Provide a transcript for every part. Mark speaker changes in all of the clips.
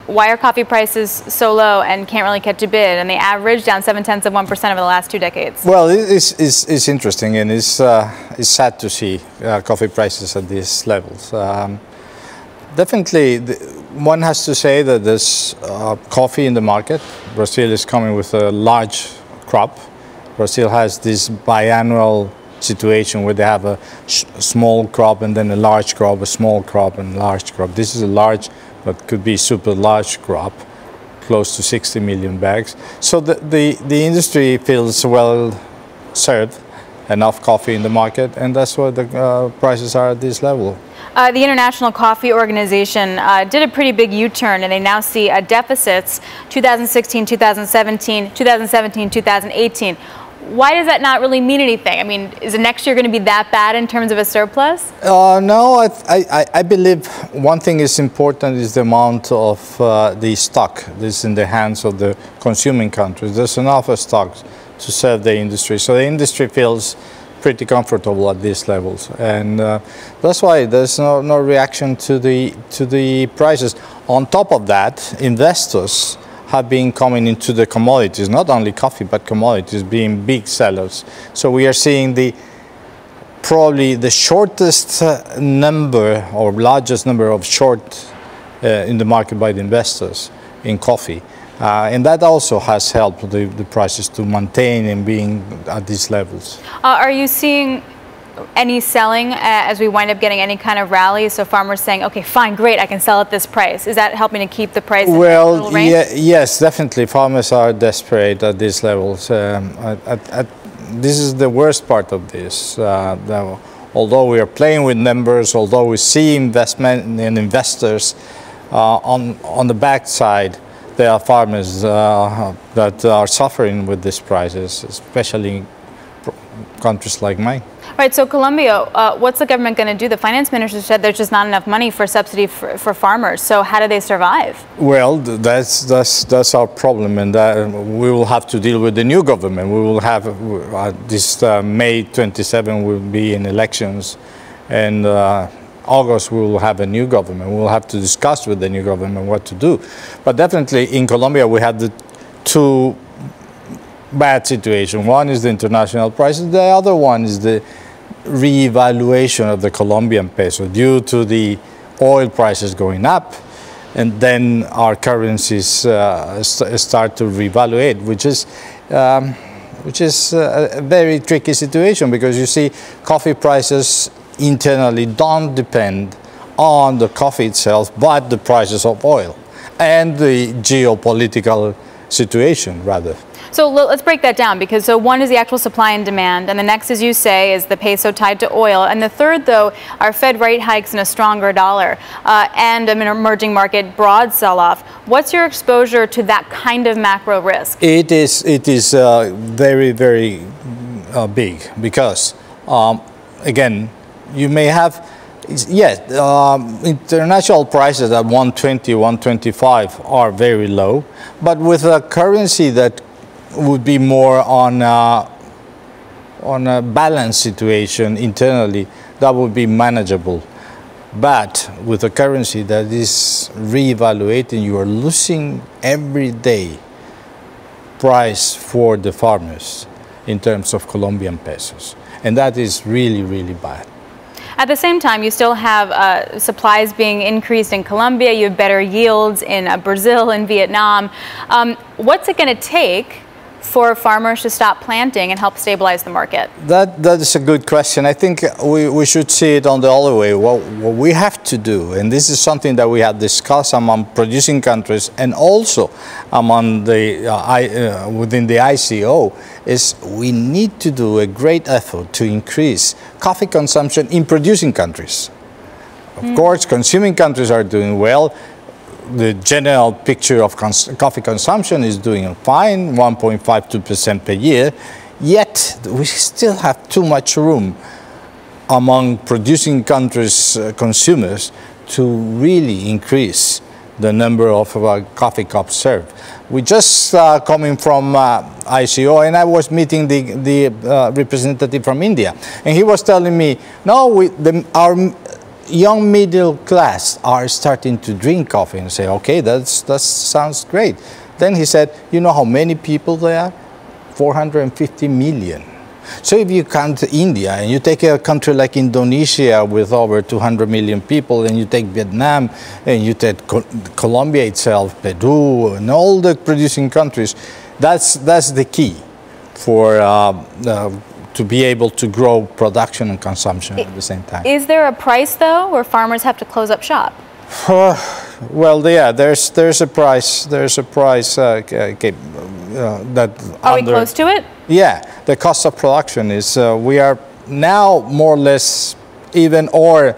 Speaker 1: Why are coffee prices so low and can't really catch a bid? And they average down 0.7% over the last 2 decades.
Speaker 2: Well, it's interesting, and it's sad to see coffee prices at these levels. Definitely, one has to say that there's coffee in the market. Brazil is coming with a large crop. Brazil has this biannual situation where they have a small crop and then a large crop, a small crop and large crop. This is a large, but could be super large crop, close to 60 million bags. So the industry feels well served, enough coffee in the market, and that's why the prices are at this level.
Speaker 1: The International Coffee Organization did a pretty big U-turn, and they now see deficits 2016, 2017, 2017, 2018. Why does that not really mean anything? I mean, is the next year going to be that bad in terms of a surplus?
Speaker 2: No, I believe one thing is important is the amount of the stock that's in the hands of the consuming countries. There's enough stock to serve the industry. So the industry feels pretty comfortable at these levels. And that's why there's no reaction to the prices. On top of that, investors have been coming into the commodities, not only coffee, but commodities, being big sellers. So we are seeing probably the shortest number or largest number of short in the market by the investors in coffee. And that also has helped the prices to maintain and being at these levels.
Speaker 1: Are you seeing any selling as we wind up getting any kind of rally? So farmers saying, okay, fine, great, I can sell at this price. Is that helping to keep the price in that little range?
Speaker 2: Yes, definitely. Farmers are desperate at these levels. This is the worst part of this. Although we are playing with numbers, although we see investment and investors on the backside, there are farmers that are suffering with these prices, especially in countries like mine.
Speaker 1: Right, so Colombia, what's the government going to do? The finance minister said there's just not enough money for subsidy for farmers. So how do they survive?
Speaker 2: Well, that's our problem, and we will have to deal with the new government. We will have this May 27 will be in elections, and August we will have a new government. We will have to discuss with the new government what to do. But definitely in Colombia we have the two bad situations. One is the international prices. The other one is the reevaluation of the Colombian peso due to the oil prices going up, and then our currencies start to reevaluate, which is a very tricky situation, because you see coffee prices internally don't depend on the coffee itself, but the prices of oil and the geopolitical situation rather.
Speaker 1: So let's break that down, because so one is the actual supply and demand, and the next, as you say, is the peso tied to oil, and the third, though, are Fed rate hikes and a stronger dollar, and an emerging market broad sell-off. What's your exposure to that kind of macro risk? It
Speaker 2: is very, very big, because again, you may have, yes, international prices at 120, 125 are very low, but with a currency that would be more on a balanced situation internally, that would be manageable. But with a currency that is reevaluating, you are losing every day price for the farmers in terms of Colombian pesos. And that is really, really bad.
Speaker 1: At the same time, you still have supplies being increased in Colombia. You have better yields in Brazil and Vietnam. What's it going to take for farmers to stop planting and help stabilize the market? That
Speaker 2: is a good question. I think we should see it on the other way. What we have to do, and this is something that we have discussed among producing countries and also among the within the ICO, is we need to do a great effort to increase coffee consumption in producing countries. Of course, consuming countries are doing well. The general picture of coffee consumption is doing fine, 1.52% per year, yet we still have too much room among producing countries' consumers to really increase the number of coffee cups served. We just coming from ICO, and I was meeting the representative from India, and he was telling me, no, our young middle class are starting to drink coffee and say, okay, that sounds great. Then he said, you know how many people there are? 450 million. So if you count India and you take a country like Indonesia with over 200 million people, and you take Vietnam and you take Colombia itself, Peru, and all the producing countries, that's the key for to be able to grow production and consumption at the same time.
Speaker 1: Is there a price, though, where farmers have to close up shop?
Speaker 2: Well, yeah, there's a price. There's a price that.
Speaker 1: Are we close to it?
Speaker 2: Yeah, the cost of production is. We are now more or less even or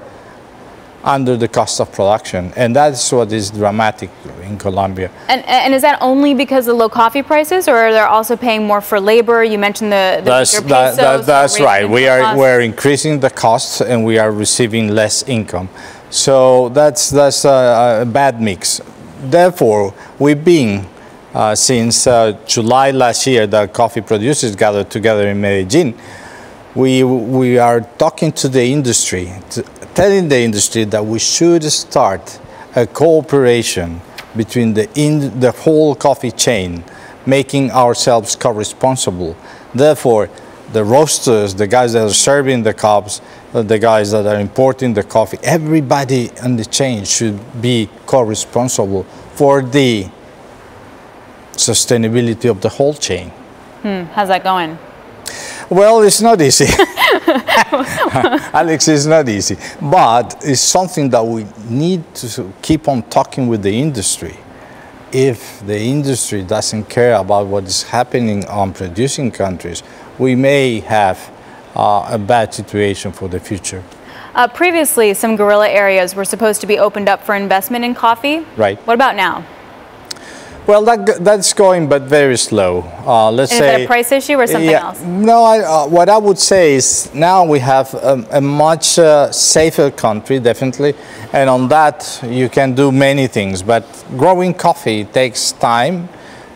Speaker 2: under the cost of production, and that's what is dramatic in Colombia.
Speaker 1: And is that only because of low coffee prices, or are they also paying more for labor? You mentioned the pesos.
Speaker 2: That's right. We're increasing the costs, and we are receiving less income. So that's a bad mix. Therefore, we've been since July last year, the coffee producers gathered together in Medellin. We are talking to the industry, telling the industry that we should start a cooperation between the whole coffee chain, making ourselves co-responsible. Therefore, the roasters, the guys that are serving the cups, the guys that are importing the coffee, everybody on the chain should be co-responsible for the sustainability of the whole chain.
Speaker 1: How's that going?
Speaker 2: Well, it's not easy. Alex, it's not easy. But it's something that we need to keep on talking with the industry. If the industry doesn't care about what is happening on producing countries, we may have a bad situation for the future.
Speaker 1: Previously, some guerrilla areas were supposed to be opened up for investment in coffee.
Speaker 2: Right.
Speaker 1: What about now?
Speaker 2: Well, that's going, but very slow. Let's say.
Speaker 1: Is that a price issue or something else?
Speaker 2: No, what I would say is now we have a much safer country, definitely, and on that you can do many things. But growing coffee takes time,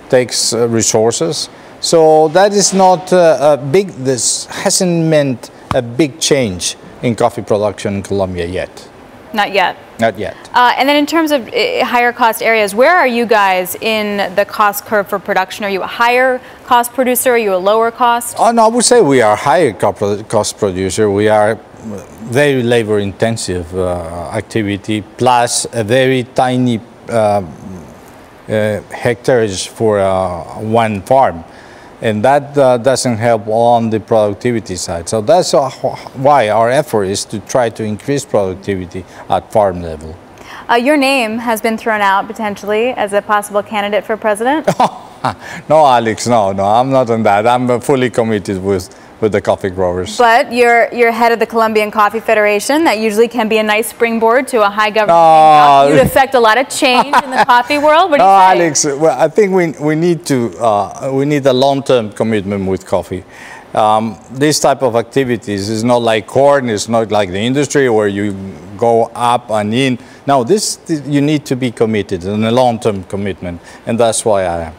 Speaker 2: takes resources. So that is not a big. This hasn't meant a big change in coffee production in Colombia yet.
Speaker 1: Not yet.
Speaker 2: Not yet.
Speaker 1: And then in terms of higher cost areas, where are you guys in the cost curve for production? Are you a higher cost producer? Are you a lower cost?
Speaker 2: Oh, no, I would say we are a higher cost producer. We are very labor intensive activity, plus a very tiny hectares for one farm. And that doesn't help on the productivity side. So that's why our effort is to try to increase productivity at farm level.
Speaker 1: Your name has been thrown out potentially as a possible candidate for president?
Speaker 2: No, Alex, no, I'm not on that. I'm fully committed with the coffee growers.
Speaker 1: But you're head of the Colombian Coffee Federation. That usually can be a nice springboard to a high government job. You'd affect a lot of change in the coffee world. What do you say?
Speaker 2: Alex, well, I think we need a long-term commitment with coffee. This type of activities is not like corn. It's not like the industry where you go up and in. No, you need to be committed and a long-term commitment, and that's why I am.